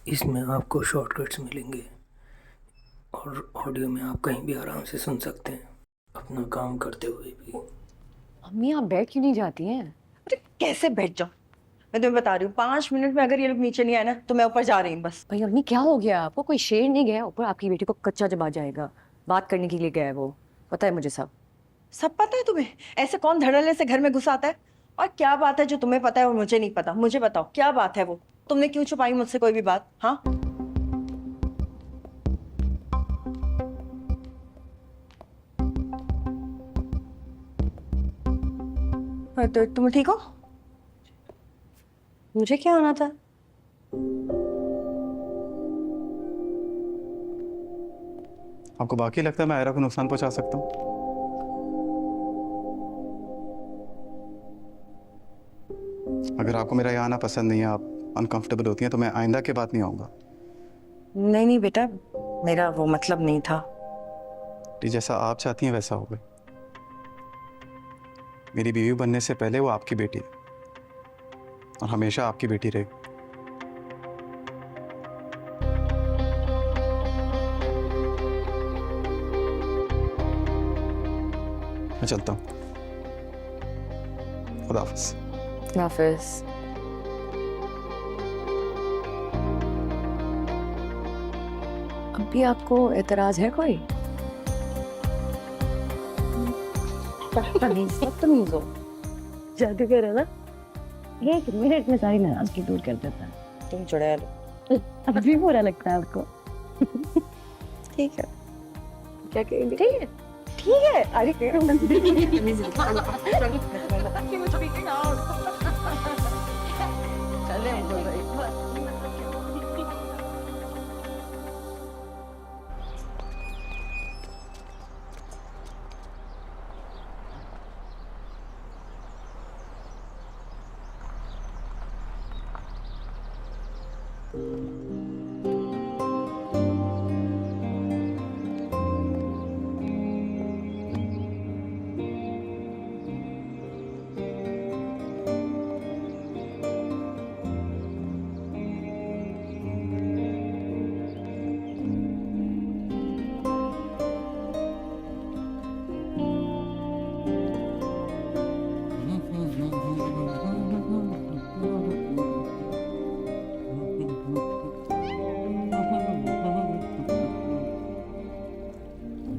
इसमें आपको शॉर्टकट्स मिलेंगे और ऑडियो में आप कहीं भी आराम से सुन सकते हैं, अपना काम करते हुए भी। अम्मी आप बैठ क्यों नहीं जाती हैं? अरे कैसे बैठ जाओ। मैं तुम्हें बता रही हूँ 5 मिनट में अगर ये लोग नीचे नहीं आए ना तो मैं ऊपर जा रही हूँ बस। भाई अम्मी क्या हो गया आपको? कोई शेर नहीं गया ऊपर आपकी बेटी को कच्चा जब आ जाएगा। बात करने के लिए गया है वो, पता है मुझे सब। सब पता है तुम्हें? ऐसे कौन धड़ल्ले से घर में घुस आता है? और क्या बात है जो तुम्हें पता है और मुझे नहीं पता? मुझे बताओ क्या बात है वो? तुमने क्यों छुपाई मुझसे कोई भी बात? हाँ, तो तुम ठीक हो? मुझे क्या होना था? आपको बाकी लगता है मैं आयरा को नुकसान पहुंचा सकता हूँ? अगर आपको मेरा यहाँ आना पसंद नहीं है, आप अनकंफर्टेबल होती हैं, तो मैं आइंदा के बाद नहीं आऊँगा। नहीं नहीं बेटा, मेरा वो मतलब नहीं था। जी, जैसा आप चाहती हैं वैसा होगा। मेरी बीवी बनने से पहले वो आपकी बेटी है और हमेशा आपकी बेटी रहेगी। मैं चलता हूँ। खुदा हाफिज़। हाफिज। अभी आपको एतराज है कोई? बदतमीज हो। जादूगर है ना, 1 मिनट में सारी नाराजगी दूर कर देता है। तुम चुड़ैल हो। अभी बुरा लगता है आपको? ठीक है। क्या कहेंगे? ठीक है ठीक है। अरे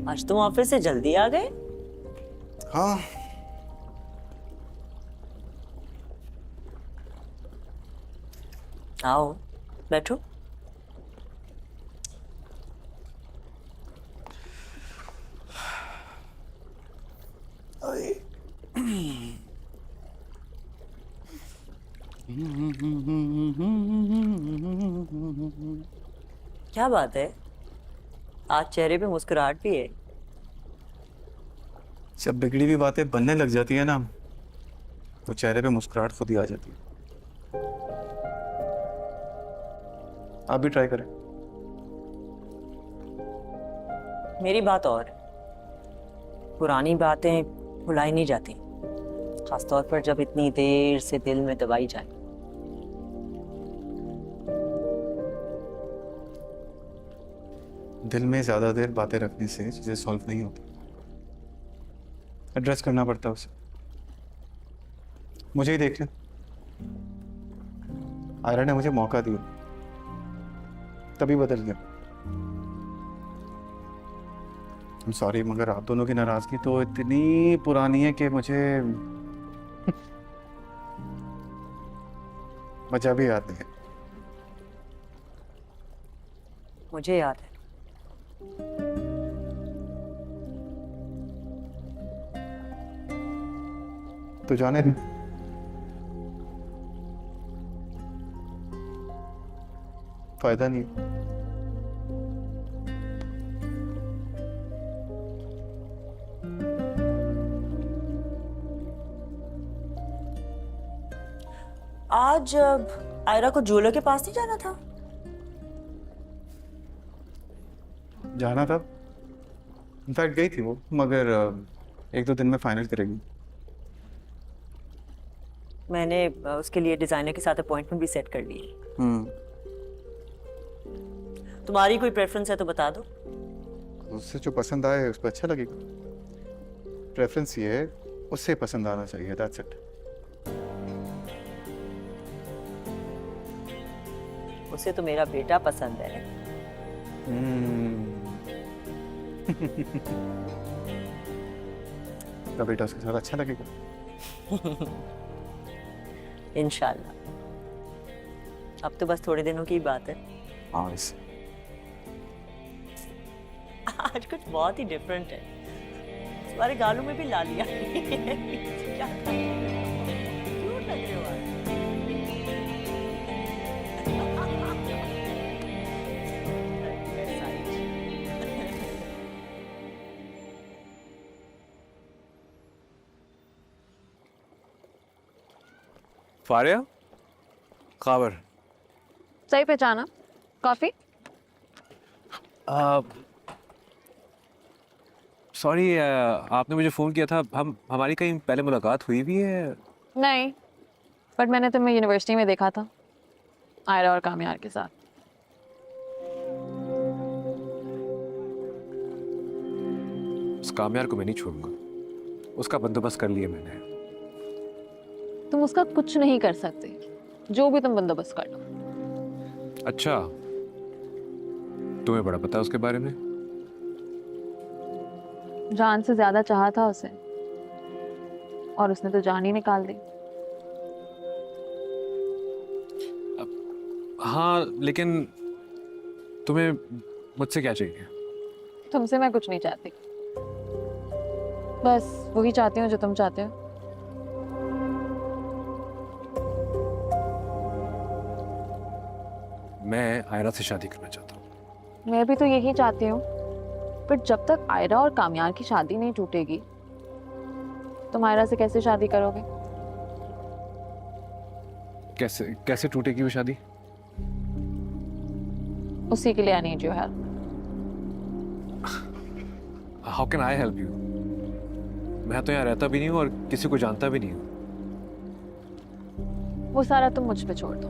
आज तुम ऑफिस से जल्दी आ गए? हाँ, आओ बैठो। क्या बात है, आज चेहरे पे मुस्कुराहट भी है। जब बिगड़ी हुई बातें बनने लग जाती है ना, तो चेहरे पे मुस्कुराहट खुद ही आ जाती है। आप भी ट्राई करें। मेरी बात और, पुरानी बातें भुलाई नहीं जाती, खासतौर पर जब इतनी देर से दिल में दबाई जाए। दिल में ज्यादा देर बातें रखने से चीजें सॉल्व नहीं होती, एड्रेस करना पड़ता है उसे। मुझे ही देख लें, आयरा ने मुझे मौका दिया तभी बदल गया। I'm सॉरी, मगर आप दोनों की नाराजगी तो इतनी पुरानी है कि मुझे वजह भी याद नहीं है। मुझे याद है। तो जाने दें। फायदा नहीं। आज आयरा को ज्वेलर के पास नहीं जाना था? जाना था, इनफैक्ट गई थी वो, मगर 1-2 दिन में फाइनल करेगी। मैंने उसके लिए डिजाइनर के साथ अपॉइंटमेंट भी सेट कर ली है। तुम्हारी कोई प्रेफरेंस है तो बता दो। उससे जो पसंद आए उस पर अच्छा लगेगा। प्रेफरेंस ये है उससे पसंद आना चाहिए, दैट्स इट। उसे तो मेरा बेटा पसंद है। तो बेटा उसके साथ अच्छा लगेगा। इंशाल्लाह। अब तो बस थोड़े दिनों की बात है। हाँ इसे आज कुछ बहुत ही डिफरेंट है। तुम्हारे गालों में भी लालियां क्या था? क्यूट लग रहे हो आज। फारिया, खबर? सही पहचाना। कॉफी? सॉरी, आपने मुझे फ़ोन किया था। हमारी कहीं पहले मुलाकात हुई भी है? नहीं, बट मैंने तुम्हें यूनिवर्सिटी में देखा था आयरा और कामयार के साथ। उस कामयार को मैं नहीं छोड़ूंगा। उसका बंदोबस्त कर लिया मैंने। तुम उसका कुछ नहीं कर सकते, जो भी तुम बंदोबस्त कर लो। अच्छा, तुम्हें बड़ा पता है उसके बारे में? जान से ज्यादा चाहा था उसे, और उसने तो जान ही निकाल दी। हाँ, लेकिन तुम्हें मुझसे क्या चाहिए? तुमसे मैं कुछ नहीं चाहती, बस वही चाहती हूँ जो तुम चाहते हो। मैं आयरा से शादी करना चाहता हूँ। मैं भी तो यही चाहती हूँ, पर जब तक आयरा और कामयार की शादी नहीं टूटेगी, तुम आयरा से कैसे शादी करोगे? कैसे कैसे टूटेगी वो शादी? उसी के लिए I need your help. How can I help you? मैं तो यहाँ रहता भी नहीं हूँ और किसी को जानता भी नहीं हूँ। वो सारा तुम मुझ पे छोड़ दो।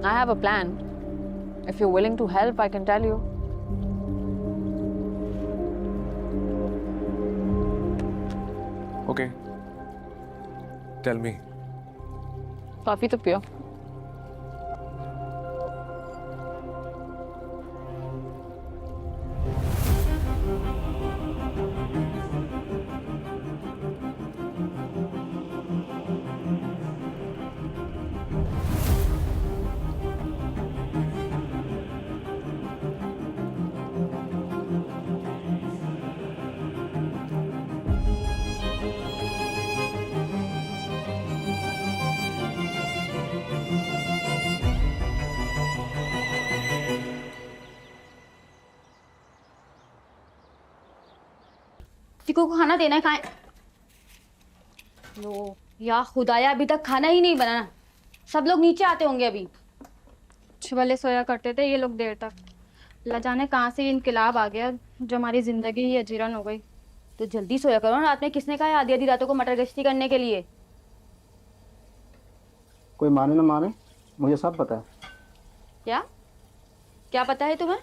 I have a plan. If you willing to help, I can tell you. Okay, tell me. Coffee तो पियो। चिकू को खाना देना है, खाए लो। या खुदाया, अभी तक खाना ही नहीं बना। सब लोग नीचे आते होंगे अभी। छिवले सोया करते थे ये लोग देर तक। अल्लाह जाने कहाँ से ये इनकलाब आ गया जो हमारी जिंदगी ही अजीरन हो गई। तो जल्दी सोया करो ना। रात में किसने कहा है आधी आधी रातों को मटर गश्ती करने के लिए? कोई माने ना माने, मुझे सब पता है। क्या क्या पता है तुम्हें?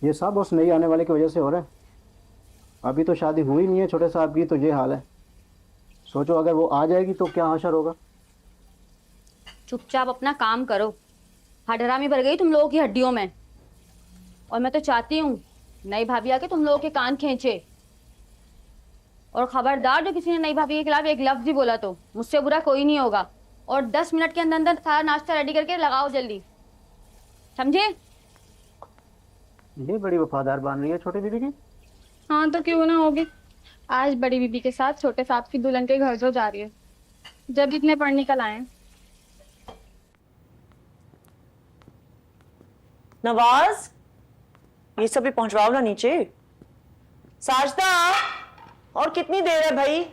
ये सब उस नई आने वाले की वजह से हो रहा है। अभी तो शादी हुई नहीं है छोटे साहब की, तो ये हाल है। सोचो अगर वो आ जाएगी तो क्या हाशर होगा। चुपचाप अपना काम करो। हडरामी भर गई तुम लोगों की हड्डियों में। और मैं तो चाहती हूँ नई भाभी आके तुम लोगों के कान खींचे। और खबरदार, जो किसी ने नई भाभी के खिलाफ एक लफ्ज भी बोला तो मुझसे बुरा कोई नहीं होगा। और 10 मिनट के अंदर अंदर सारा नाश्ता रेडी करके लगाओ जल्दी, समझे? ये बड़ी वफादार बन रही है छोटी बीबी की। हाँ तो क्यों ना होगी। आज बड़ी बीबी के साथ छोटे साहब की दुल्हन के घर जो जा रही है, जब इतने पढ़ निकल आए। नवाज, ये सब भी पहुंचवाओ ना नीचे। साजदा, और कितनी देर है भाई?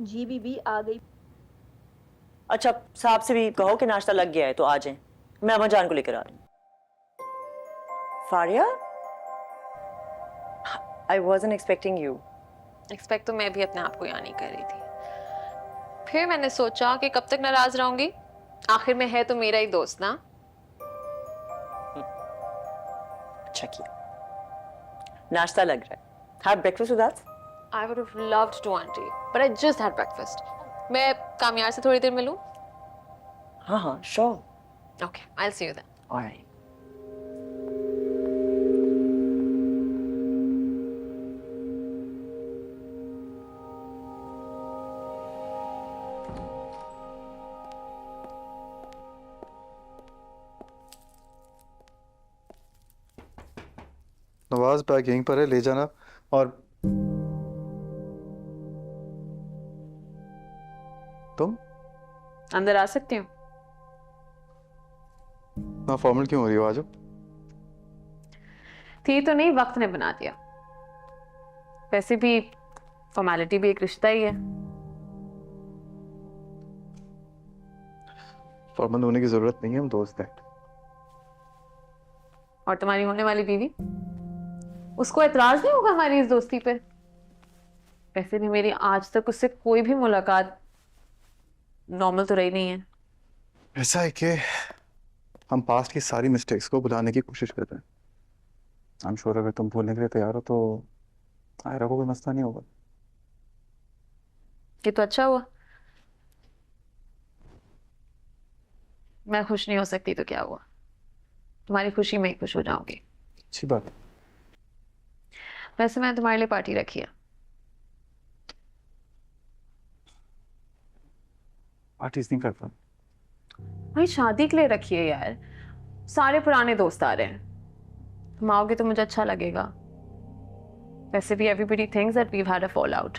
जी बीबी आ गई। अच्छा, साहब से भी कहो कि नाश्ता लग गया है तो आ जाएं। मैं अम्मा जान को लेकर आ रही हूँ। Faria, I wasn't expecting you. Expect तो मैं भी अपने आप को यहाँ नहीं कर रही थी। फिर मैंने सोचा कि कब तक नाराज रहूंगी, आखिर में है तो मेरा ही दोस्त ना। अच्छा किया। नाश्ता लग रहा है। Have breakfast with us? I would have loved to, auntie, but I just had breakfast. मैं कामयार से थोड़ी देर मिलूं? हाँ हाँ, sure. Okay, I'll see you then. Alright. Nawaz bag यहीं पर है, ले जाना। और तुम अंदर आ सकती हूँ? ना फॉर्मल क्यों हो रही हो? आज थी तो नहीं, वक्त ने बना दिया। वैसे भी फॉर्मेलिटी भी एक रिश्ता ही है। फॉर्मल होने की जरूरत नहीं है, हम दोस्त हैं। और तुम्हारी होने वाली बीवी, उसको एतराज नहीं होगा हमारी इस दोस्ती पे? वैसे भी मेरी आज तक उससे कोई भी मुलाकात नॉर्मल तो रही नहीं है। ऐसा है कि हम पास्ट की सारी मिस्टेक्स को भुलाने की कोशिश करते हैं। आई एम श्योर अगर तुम भूलने के लिए तैयार हो तो आयरा को कोई मसला नहीं होगा। ये तो अच्छा हुआ। मैं खुश नहीं हो सकती तो क्या हुआ? तुम्हारी खुशी में ही खुश हो जाऊंगी। अच्छी बात है। वैसे मैंने तुम्हारे लिए पार्टी रखी है। पार्टीज नहीं करता। भाई शादी के लिए रखी है यार, सारे पुराने दोस्त आ रहे हैं। तुम आओगे तो मुझे अच्छा लगेगा। वैसे भी everybody thinks that weave had a fall out.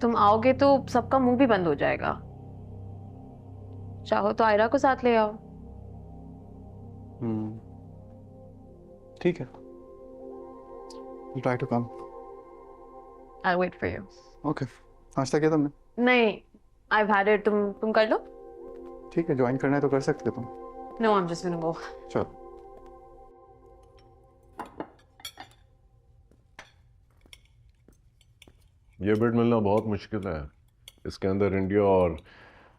तुम आओगे तो सबका मुंह भी बंद हो जाएगा। चाहो तो आयरा को साथ ले आओ। ठीक है, try to come. I'll wait for you. Okay. नाश्ता किया तुमने? नहीं, I've had it. तुम कर लो। ठीक है, ज्वाइन करना है तो कर सकते हो तुम। No, I'm just gonna go. चलो। ये बिड मिलना बहुत मुश्किल है। इसके अंदर इंडिया और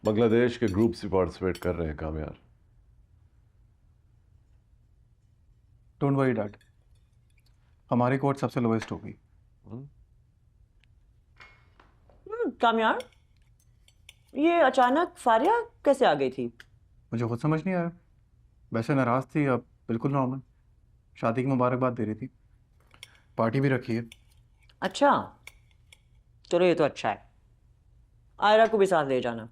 बांग्लादेश के ग्रुप्स भी पार्टिसिपेट कर रहे हैं कामयार। डोंट वरी डैड, हमारी कोर्ट सबसे लोएस्ट होगी। कामयार, ये अचानक फारिया कैसे आ गई थी? मुझे खुद समझ नहीं आया। वैसे नाराज थी, अब बिल्कुल नॉर्मल। शादी की मुबारकबाद दे रही थी, पार्टी भी रखी है। अच्छा, चलो ये तो अच्छा है। आयरा को भी साथ ले जाना।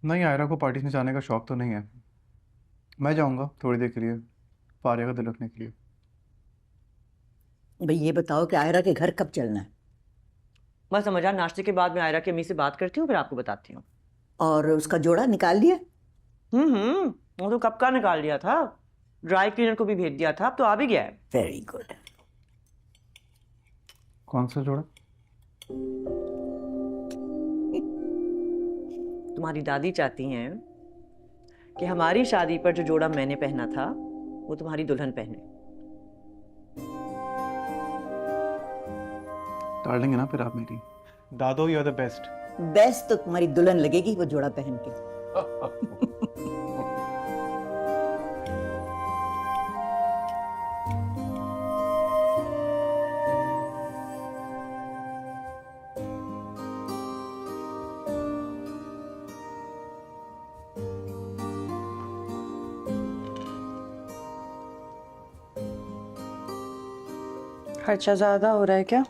नहीं, आयरा को पार्टी में जाने का शौक तो नहीं है। मैं जाऊंगा थोड़ी देर के लिए, फारिया का दिल रखने के लिए। भाई ये बताओ कि आयरा के घर कब चलना है? मैं समझा, नाश्ते के बाद मैं आयरा की अम्मी से बात करती हूँ, फिर आपको बताती हूँ। और उसका जोड़ा निकाल लिया? वो तो कब का निकाल लिया था। ड्राई क्लीनर को भी भेज दिया था, अब तो आ भी गया है। Very good. कौन सा जोड़ा? तुम्हारी दादी चाहती हैं कि हमारी शादी पर जो जोड़ा मैंने पहना था वो तुम्हारी दुल्हन पहने। डाल देंगे ना फिर आप मेरी। Dado, you are the best. Best तो तुम्हारी दुल्हन लगेगी वो जोड़ा पहन के। खर्चा ज्यादा हो रहा है क्या?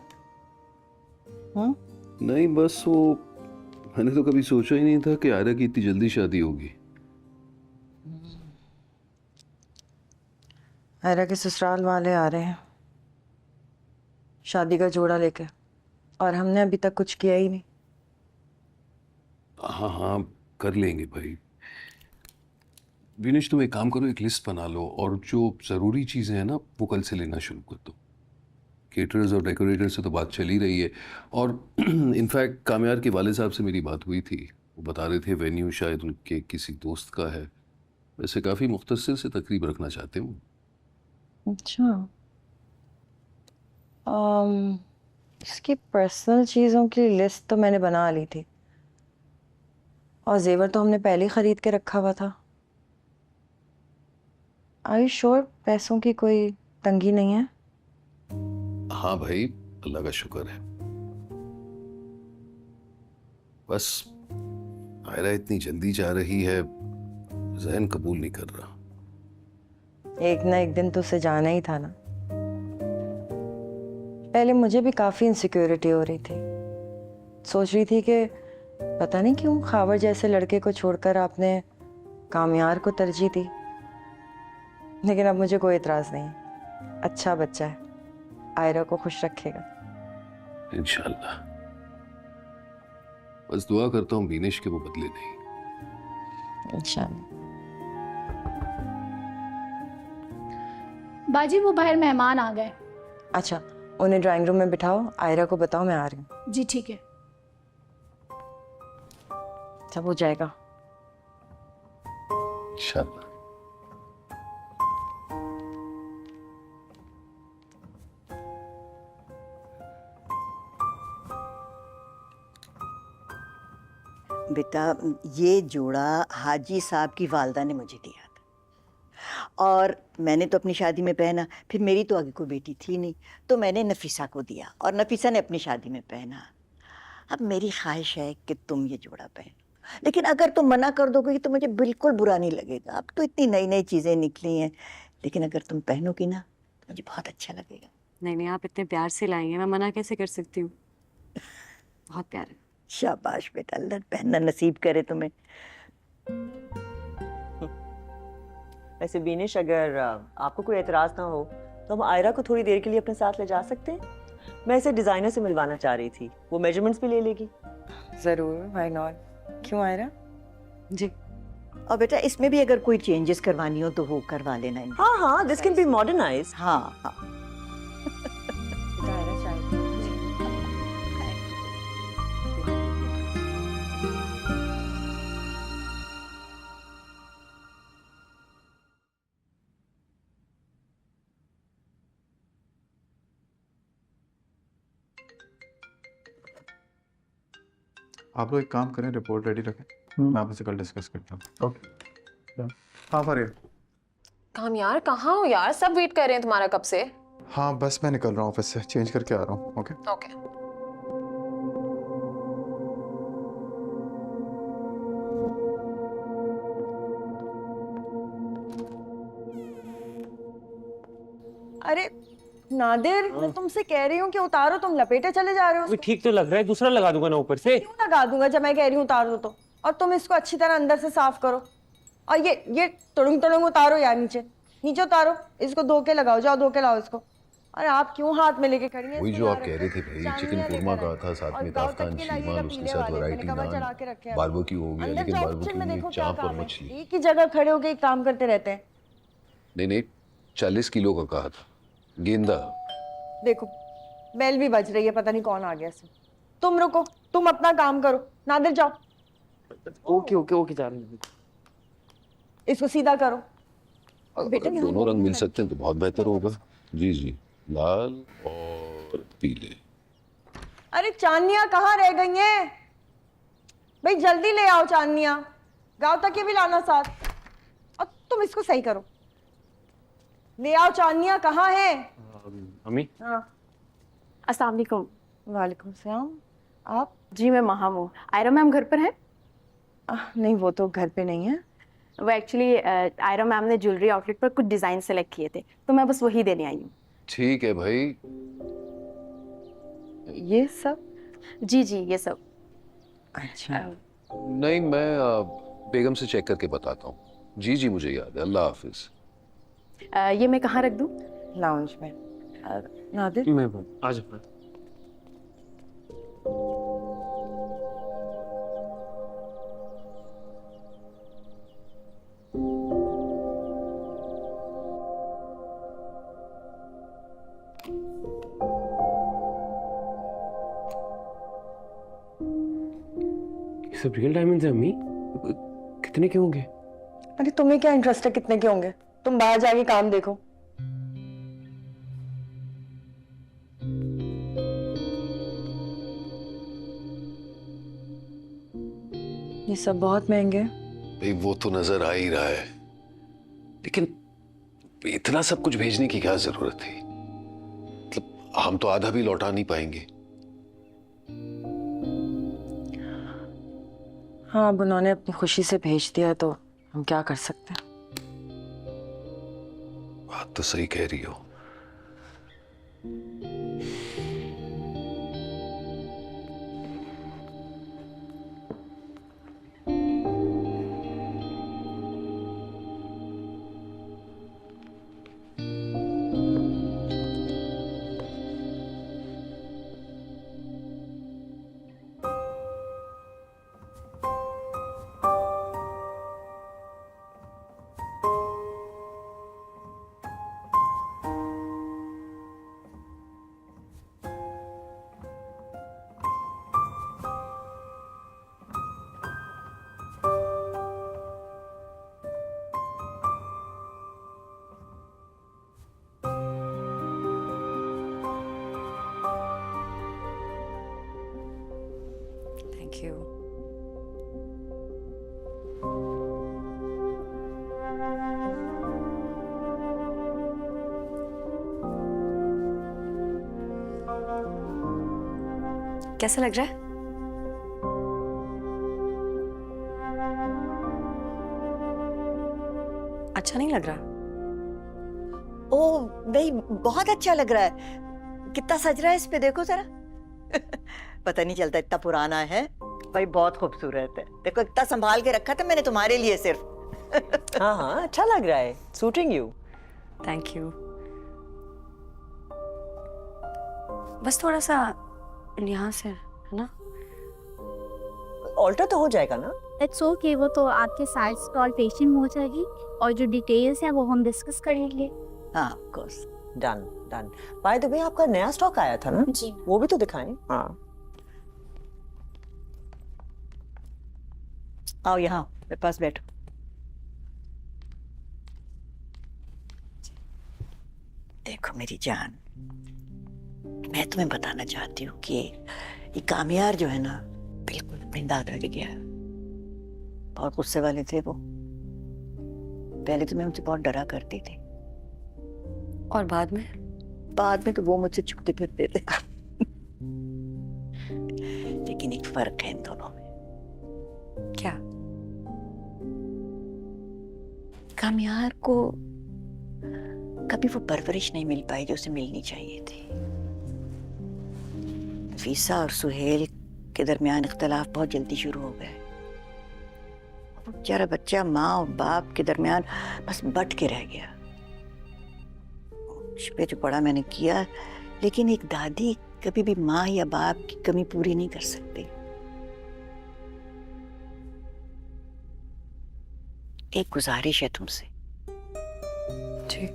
नहीं, बस वो मैंने तो कभी सोचा ही नहीं था कि आयरा की इतनी जल्दी शादी होगी। आयरा के ससुराल वाले आ रहे हैं शादी का जोड़ा लेकर, और हमने अभी तक कुछ किया ही नहीं। हाँ हाँ, कर लेंगे भाई। विनेश, तुम एक काम करो, एक लिस्ट बना लो और जो ज़रूरी चीज़ें हैं ना वो कल से लेना शुरू कर दो। केटरर्स और डेकोरेटर से तो बात चल ही रही है, और इनफैक्ट कामयार के वाले साहब से मेरी बात हुई थी। वो बता रहे थे वेन्यू शायद उनके किसी दोस्त का है। वैसे काफ़ी मुख्तसर से तकरीब रखना चाहते हैं वो। अच्छा, इसकी पर्सनल चीज़ों की लिस्ट तो मैंने बना ली थी, और जेवर तो हमने पहले ही खरीद के रखा हुआ था। आर यू श्योर पैसों की कोई तंगी नहीं है? हाँ भाई, अल्लाह का शुक्र है। बस आयरा इतनी जल्दी जा रही है, जहन कबूल नहीं कर रहा। एक ना एक दिन तो उसे जाना ही था ना। पहले मुझे भी काफी इनसिक्योरिटी हो रही थी। सोच रही थी कि पता नहीं क्यों खावर जैसे लड़के को छोड़कर आपने कामयार को तरजीह दी। लेकिन अब मुझे कोई एतराज नहीं। अच्छा बच्चा है, आयरा को खुश रखेगा। इंशाल्लाह। बस दुआ करता हूँ बीनिश के वो बदले नहीं। इंशाल्लाह। बाजी वो बाहर मेहमान आ गए। अच्छा, उन्हें ड्राइंग रूम में बिठाओ, आयरा को बताओ मैं आ रही हूँ। जी ठीक है। सब हो जाएगा। इंशाल्लाह। बेटा, ये जोड़ा हाजी साहब की वालदा ने मुझे दिया था और मैंने तो अपनी शादी में पहना। फिर मेरी तो आगे कोई बेटी थी नहीं, तो मैंने नफीसा को दिया और नफीसा ने अपनी शादी में पहना। अब मेरी ख्वाहिश है कि तुम ये जोड़ा पहनो, लेकिन अगर तुम मना कर दोगे तो मुझे बिल्कुल बुरा नहीं लगेगा। अब तो इतनी नई नई चीज़ें निकली हैं, लेकिन अगर तुम पहनोगी ना तो मुझे बहुत अच्छा लगेगा। नहीं नहीं, आप इतने प्यार से लाएंगे, मैं मना कैसे कर सकती हूँ। बहुत प्यार है। शाबाश बेटा, अल्लाह पहनना नसीब करे तुम्हें। वैसे बीनिश, अगर आपको कोई एतराज ना हो तो हम आयरा को थोड़ी देर के लिए अपने साथ ले जा सकते हैं। मैं इसे डिजाइनर से मिलवाना चाह रही थी, वो मेजरमेंट्स भी ले लेगी। जरूर, व्हाई नॉट। क्यों आयरा? जी। और बेटा, इसमें भी अगर कोई चेंजेस करवानी हो तो वो करवा लेना इनसे। हाँ हाँ, दिस कैन बी मॉडर्नाइज। हाँ हाँ। आप लोग एक काम करें, रिपोर्ट रेडी रखें, मैं आपसे कल डिस्कस करता हूँ। ओके। हाँ फारिया। काम यार, कहाँ हो यार? सब वेट कर रहे हैं तुम्हारा कब से। हाँ बस मैं निकल रहा हूँ ऑफिस से, चेंज करके आ रहा हूँ। Okay okay. अरे नादिर, मैं तुमसे कह रही हूँ कि उतारो, तुम लपेटे चले जा रहे हो। ठीक तो लग रहा है, दूसरा लगा दूंगा ना ऊपर से। क्यों लगा दूंगा जब मैं कह रही हूँ उतार दो तो। और तुम इसको अच्छी तरह अंदर से साफ करो। और ये तुड़ुंग तुड़ुंग उतारो यार, नीचे नीचे उतारो। इसको धो के लगाओ, जाओ धो के लाओ इसको। अरे आप क्यों हाथ में लेके खड़ी हैं? वही जो आप कह रहे थे भाई, चिकन कुरमा कहा था, साथ में ताफ्तान शीमान, उसके साथ वैरायटी नान, बारबेक्यू हो गया। लेकिन बारबेक्यू में चाप और मछली। एक ही जगह खड़े होके एक काम करते रहते हैं। नहीं 40 किलो का कहा था। गेंदा। देखो बेल भी बज रही है, पता नहीं कौन आ गया इसमें। तुम रुको, तुम अपना काम करो। नादिर जाओ। ओके ओके ओके, जा रही हूँ। इसको सीधा करो। बेटा दोनों रंग मिल सकते हैं तो बहुत बेहतर होगा। जी जी, लाल और पीले। अरे चांदनियां कहाँ रह गई हैं? भाई जल्दी ले आओ चांदनियां, गांव तक ये भी लाना साथ। और तुम इसको सही करो, ले आओ चांदनियां। कहाँ है अम्मी? हाँ। अस्सलाम वालेकुम। वालेकुम सलाम। आप? जी मैं महा हूँ। आयरा मैम घर पर है? नहीं, वो तो घर पे नहीं है। वो एक्चुअली आयरा मैम ने ज्वेलरी आउटलेट पर कुछ डिजाइन सेलेक्ट किए थे, तो मैं बस वही देने आई हूँ। ठीक है भाई। ये सब? जी जी ये सब। अच्छा। नहीं, मैं बेगम से चेक करके बताता हूँ। जी जी मुझे याद है। अल्लाह हाफिज। ये मैं कहाँ रख दूँ? लाउंज में। नादिर मैं आ जाऊँ। सब रियल डायमंड्स हैं अम्मी? कितने के होंगे? अरे तुम्हें क्या इंटरेस्ट है कितने के होंगे? तुम बाहर जाके काम देखो। ये सब बहुत महंगे हैं। भाई वो तो नजर आ ही रहा है, लेकिन इतना सब कुछ भेजने की क्या जरूरत थी? मतलब हम तो आधा भी लौटा नहीं पाएंगे। हाँ, अब उन्होंने अपनी खुशी से भेज दिया तो हम क्या कर सकते हैं। बात तो सही कह रही हो। Thank you. कैसा लग रहा है? अच्छा नहीं लग रहा? ओ नहीं, बहुत अच्छा लग रहा है। कितना सज रहा है इस पे, देखो जरा। पता नहीं चलता, इतना पुराना है भाई, बहुत खूबसूरत है। देखो इतना संभाल के रखा था मैंने तुम्हारे लिए सिर्फ। हाँ हाँ, अच्छा लग रहा है, सूटिंग यू। Thank you. बस थोड़ा सा यहाँ से, है ना? ऑल्टर तो हो जाएगा ना? इट्स ओके, वो तो आपके साइड का ऑल्टरेशन हो जाएगी और जो डिटेल्स है वो हम डिस्कस करेंगे। हाँ, of course. Done done. By the way, आपका नया स्टॉक आया था ना? जी। वो भी तो दिखाएं। हाँ। आओ यहाँ मेरे पास बैठो। देखो मेरी जान, मैं तुम्हें बताना चाहती हूँ कि ये कामयार जो है ना, बिल्कुल अपनी दादा के गया। बहुत गुस्से वाले थे वो। पहले तो मैं उनसे बहुत डरा करती थी, और बाद में तो वो मुझसे छुपते फिरते थे। लेकिन एक फर्क है इन दोनों में। क्या? कामयार को कभी वो परवरिश नहीं मिल पाई जो उसे मिलनी चाहिए थी। नफीसा और सुहेल के दरमियान इख्तलाफ बहुत जल्दी शुरू हो गए। वो बेचारा बच्चा माँ और बाप के दरमियान बस बट के रह गया। उस पे जो पड़ा मैंने किया, लेकिन एक दादी कभी भी माँ या बाप की कमी पूरी नहीं कर सकती। एक गुजारिश है तुमसे। जी।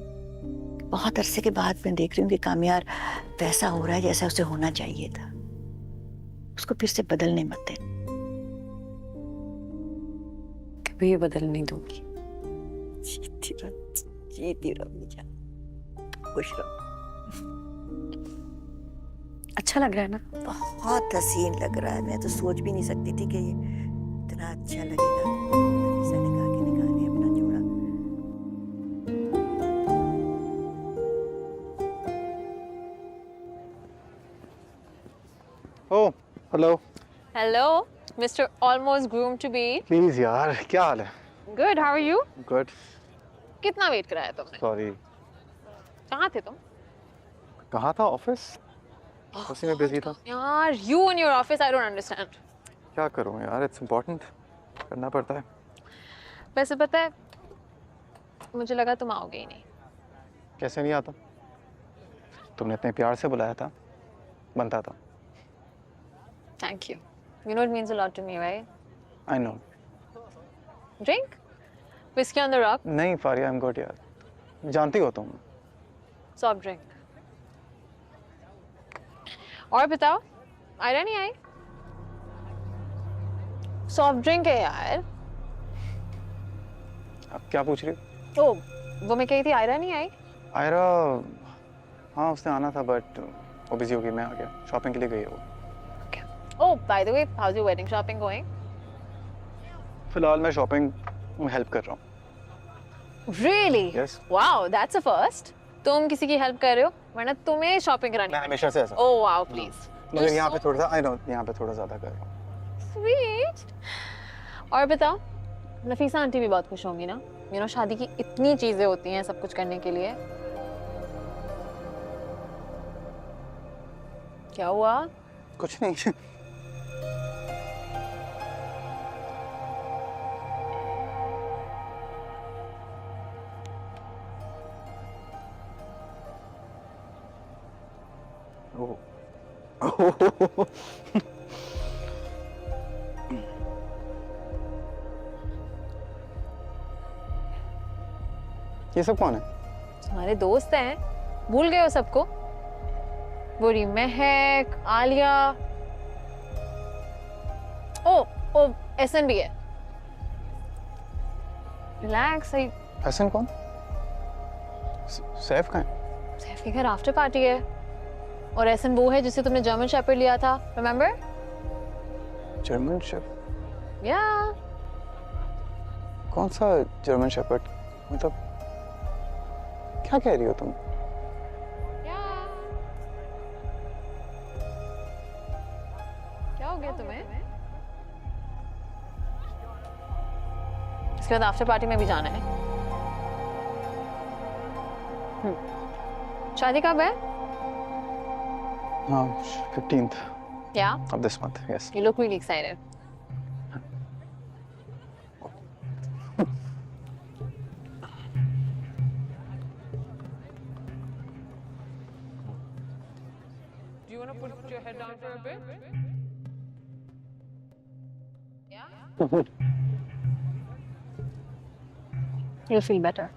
बहुत अरसे के बाद मैं देख रही हूँ कि कामयार वैसा हो रहा है जैसा उसे होना चाहिए था। उसको फिर से बदलने मत देना। कभी बदल नहीं दूंगी। जीती रहो बेटा, खुश रहो। अच्छा लग रहा है ना? बहुत हसीन लग रहा है। मैं तो सोच भी नहीं सकती थी कि ये इतना अच्छा लगेगा। नफीसा ने कहा कि निकाले अपना जोड़ा। Oh hello. Hello mister almost groom to be. Please यार, क्या हाल है? Good, how are you? Good. कितना वेट कराया तुमने? सॉरी। कहाँ थे तुम? कहाँ था? ऑफिस, उसी में बिजी था। यार you in your office, I don't understand. क्या करूँ यार, इट्स इम्पोर्टेंट, करना पड़ता है। वैसे पता है, मुझे लगा तुम आओगे ही नहीं। कैसे नहीं आता? तुमने इतने प्यार से बुलाया था, बनता था। Thank you, you know it means a lot to me, right? I know. Drink? Whisky on the rock? नहीं फारिया, आई एम गुड यार, जानती हो तुम। Soft drink. और बताओ, आयरा नहीं आई? सॉफ्ट ड्रिंक है यार। अब क्या पूछ रही हो? ओ, वो मैं कही थी आयरा नहीं आई। आयरा, हाँ उसने आना था बट वो बिजी हो गई, मैं आ गया। शॉपिंग के लिए गई है वो। Oh, by the way, how's your wedding shopping going? फिलहाल मैं शॉपिंग में हेल्प कर रहा हूँ। Really? Yes. Wow, that's a first. तुम किसी की हेल्प कर रहे हो वरना तुम्हें शॉपिंग करानी मैं हमेशा से ऐसा Oh wow, please. मगर यहाँ पे थोड़ा सा आई नो यहाँ पे थोड़ा ज़्यादा कर रहा हूँ। Sweet. और बताओ, नफीसा आंटी भी बहुत खुश होंगी ना? You know, शादी की इतनी चीजें होती हैं सब कुछ करने के लिए। क्या हुआ? कुछ नहीं। ये सब कौन है? तुम्हारे दोस्त हैं, भूल गए हो सबको? वो महक, आलिया, ओ एसन भी है। रिलैक्स। एसन कौन? सैफ कहाँ है? सैफ के घर आफ्टर पार्टी है और एसन वो है जिसे तुमने जर्मन शेपर्ड लिया था, रिमेम्बर? German shepherd? या कौन सा जर्मन शेपर्ड? मतलब क्या कह रही हो तुम? क्या हो गया तुम्हें? इसके बाद आफ्टर पार्टी में भी जाना है। शादी कब है? हाँ, 15th Yeah. of this month. Yes. You look really excited. Do you want to put your head down for a bit? Yeah. You'll feel better.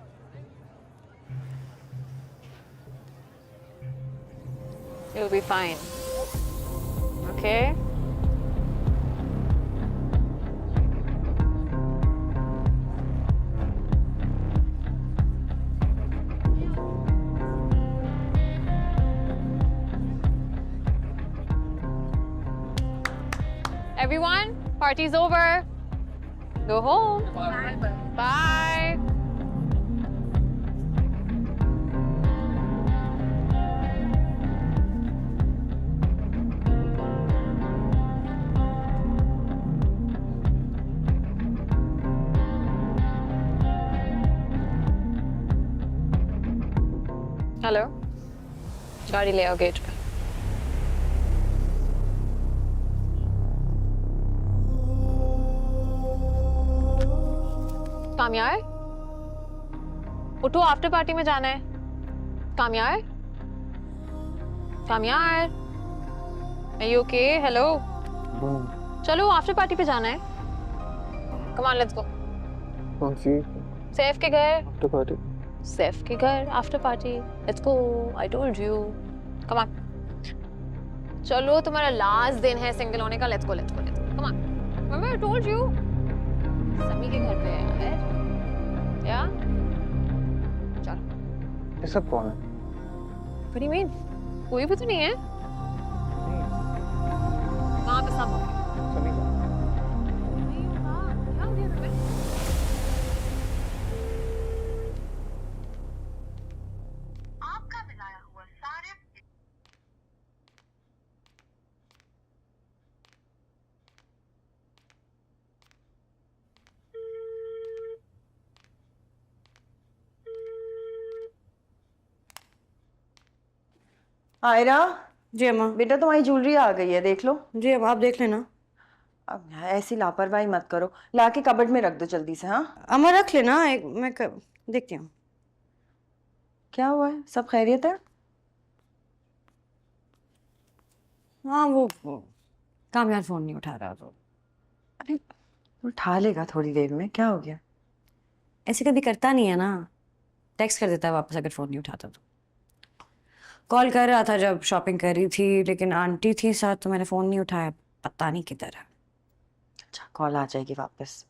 You'll be fine. Okay? Everyone, party's over. Go home. Bye. Hello, गाड़ी ले आओ gate पे। कामयार, उठो, after party में जाना है। कामयार, कामयार, Are you okay? Hello, चलो after party पे जाना है। Come on, let's go. कौन सी? सैफ के घर। After party? सैफ के घर after party. Let's go, I told you. Come on, चलो, तुम्हारा लास्ट दिन है सिंगल होने का। Let's go, let's go, let's go, come on. Remember I told you. समी के घर पे है यार। या चलो। ये सब कौन है? What do you mean? कोई भी तो नहीं है। कहाँ पे सब हो गए? समी का? क्या हो गया तुम्हें? आयरा, जी अम्मा। बेटा तुम्हारी ज्वेलरी आ गई है, देख लो। जी अब आप देख लेना। अब ऐसी लापरवाही मत करो, लाके कबर्ड में रख दो जल्दी से। हाँ अम्मा रख लेना, देखती हूँ। क्या हुआ है, सब खैरियत है? हाँ वो कामयार फोन नहीं उठा रहा तो। अरे उठा लेगा थोड़ी देर में, क्या हो गया? ऐसे कभी करता नहीं है ना, टेक्स्ट कर देता है वापस अगर फोन नहीं उठाता तो। कॉल कर रहा था जब शॉपिंग कर रही थी, लेकिन आंटी थी साथ तो मैंने फोन नहीं उठाया, पता नहीं किधर है। अच्छा, कॉल आ जाएगी वापस।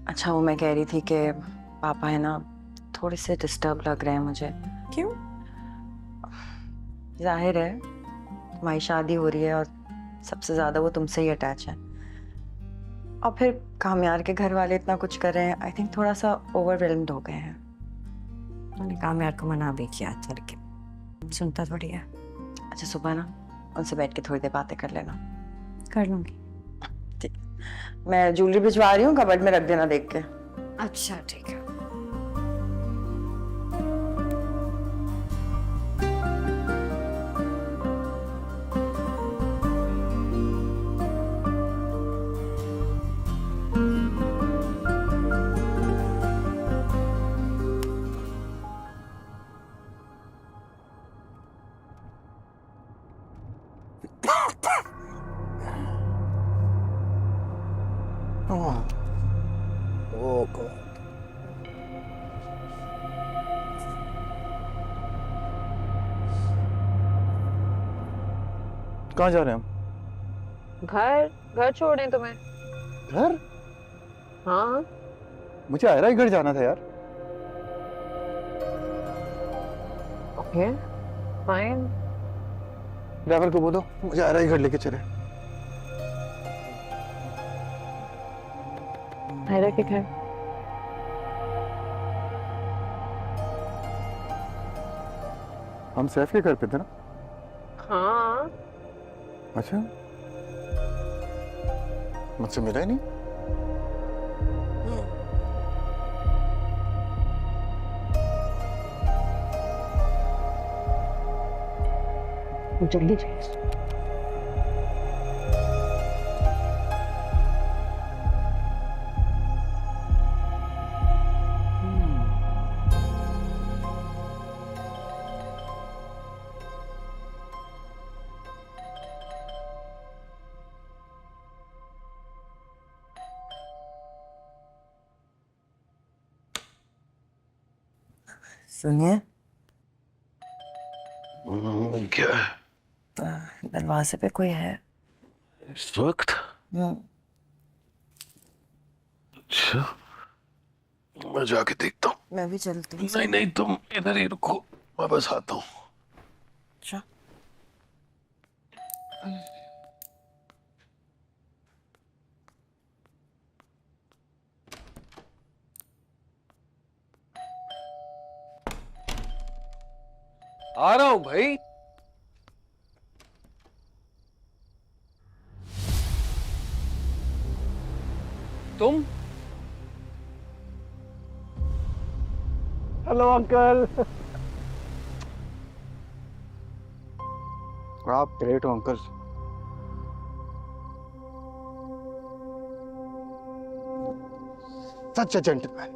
अच्छा, वो मैं कह रही थी कि पापा है ना थोड़े से डिस्टर्ब लग रहे हैं मुझे। क्यों? जाहिर है तुम्हारी शादी हो रही है और सबसे ज्यादा वो तुमसे ही अटैच है। और फिर कामयार के घर वाले इतना कुछ कर रहे हैं, आई थिंक थोड़ा सा ओवरवेल्म्ड हो गए हैं। मैंने कामयार को मना भी किया चल के, सुनता थोड़ी है। अच्छा सुबह ना उनसे बैठ के थोड़ी देर बातें कर लेना। कर लूंगी। ठीक, मैं ज्वेलरी भिजवा रही हूँ, कबर्ड में रख देना देख के। अच्छा ठीक है। Oh God. कहाँ जा रहे हैं हम? घर छोड़ें तुम्हें? घर? हाँ। मुझे आयरा के घर जाना था यार। Okay fine. ड्राइवर को बोलो मुझे आयरा के घर लेके चले। आयरा के घर? हम सैफ के घर पे थे ना? हाँ। अच्छा, मुझसे मिला ही नहीं। जल्दी चाहिए। सुनिए, क्या है? दरवाजे पे कोई है इस वक्त? अच्छा, मैं जाके देखता हूँ। मैं भी चलती हूँ। नहीं नहीं, तुम इधर ही रुको, मैं बस आता हूँ। अच्छा। आ रहा हूं भाई। तुम? Hello uncle. आप ग्रेट हो uncle. Such a gentleman.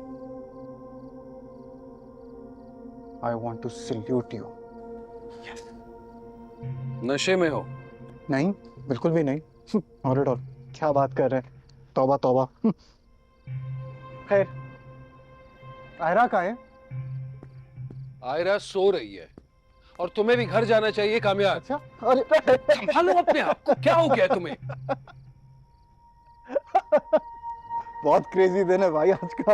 I want to salute you. Yes. नशे में हो? नहीं, बिल्कुल भी नहीं। Not at all. क्या बात कर रहे हैं? तौबा तौबा। खैर, आयरा कहाँ है? आयरा सो रही है और तुम्हें भी घर जाना चाहिए कामयार। अच्छा, अरे संभालो अपने आप को, क्या हो गया तुम्हें? बहुत क्रेजी दिन है भाई आज का।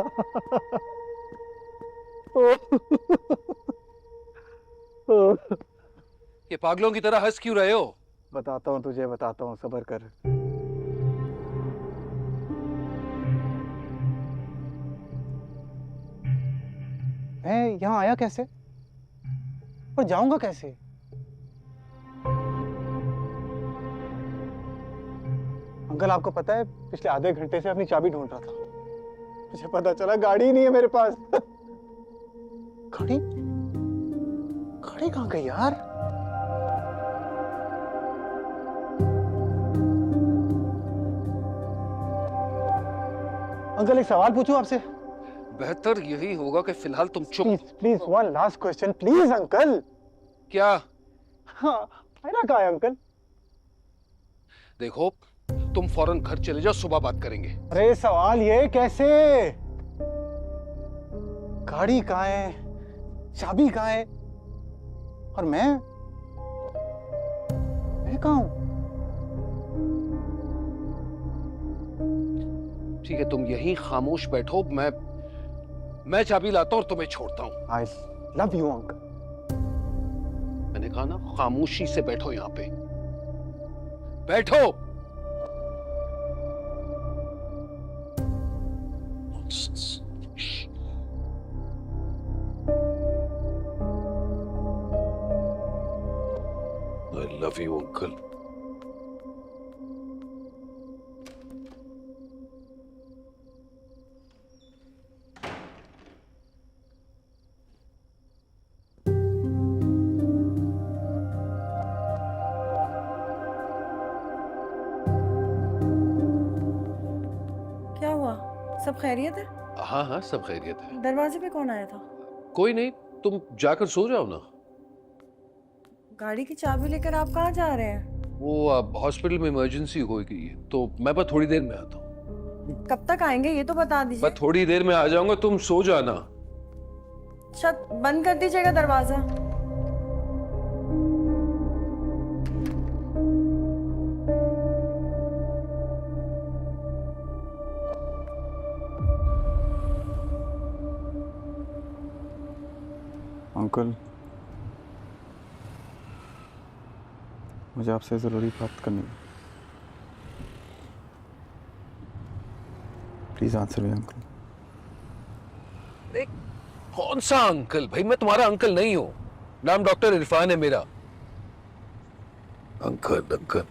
ये पागलों की तरह हंस क्यों रहे हो? बताता हूँ तुझे, बताता हूँ, सब्र कर। मैं यहाँ आया कैसे और जाऊंगा कैसे? अंकल आपको पता है, पिछले आधे घंटे से अपनी चाबी ढूंढ रहा था। मुझे पता चला गाड़ी ही नहीं है मेरे पास। गाड़ी गाड़ी कहाँ गई यार? अंकल एक सवाल पूछूं आपसे? बेहतर यही होगा कि फिलहाल तुम चुप। Please one last question please uncle. क्या? हाँ, आयरा कहाँ है अंकल? देखो, तुम फौरन घर चले जाओ, सुबह बात करेंगे। अरे सवाल ये कैसे? गाड़ी कहाँ है, चाबी कहाँ है, और मैं कहाँ हूँ? ठीक है, तुम यहीं खामोश बैठो, मैं चाबी लाता हूं और तुम्हें छोड़ता हूं। I love you uncle. मैंने कहा ना, खामोशी से बैठो यहां पे, बैठो। Nonsense. I love you, uncle. क्या हुआ? सब खैरियत है? हाँ हाँ, सब खैरियत है। दरवाजे पे कौन आया था? कोई नहीं, तुम जाकर सो जाओ ना। गाड़ी की चाबी लेकर आप कहाँ जा रहे हैं? वो अब हॉस्पिटल में इमरजेंसी हो गई है, तो मैं बस थोड़ी देर में आता हूँ। कब तक आएंगे ये तो बता दीजिए। मैं थोड़ी देर में आ जाऊंगा, तुम सो जाना। छत बंद कर दीजिएगा दरवाजा। अंकल, मुझे आपसे ज़रूरी बात करनी है। Please answer me uncle. कौन सा अंकल? भाई मैं तुम्हारा अंकल नहीं हूं। नाम डॉक्टर इरफान है मेरा। Uncle uncle.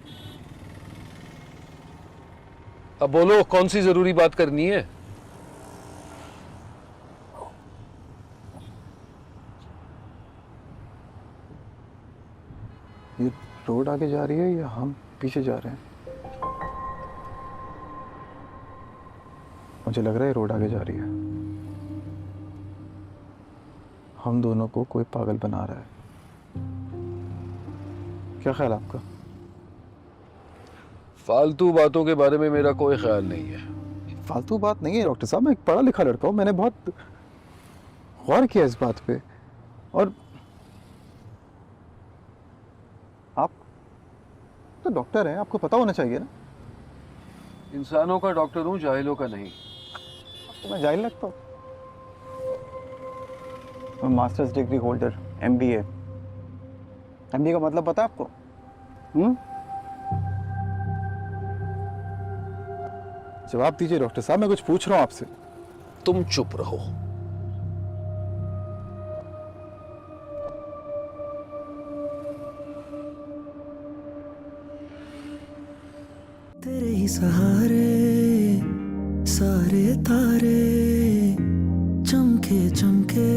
अब बोलो, कौन सी जरूरी बात करनी है? ये रोड आगे जा रही है या हम पीछे जा रहे हैं? मुझे लग रहा है रोड आगे जा रही है। हम दोनों को कोई पागल बना रहा है। क्या ख्याल है आपका? फालतू बातों के बारे में मेरा कोई ख्याल नहीं है। फालतू बात नहीं है डॉक्टर साहब, मैं एक पढ़ा लिखा लड़का हूँ, मैंने बहुत गौर किया इस बात पे। और आप तो डॉक्टर हैं, आपको पता होना चाहिए ना। इंसानों का डॉक्टर हूं, जाहिलों का नहीं। तो मैं जाहिल लगता हूँ? मैं masters degree holder, MBA। MBA का मतलब पता है आपको? जवाब दीजिए डॉक्टर साहब, मैं कुछ पूछ रहा हूँ आपसे। तुम चुप रहो। तेरे ही सहारे सारे तारे चमके चमके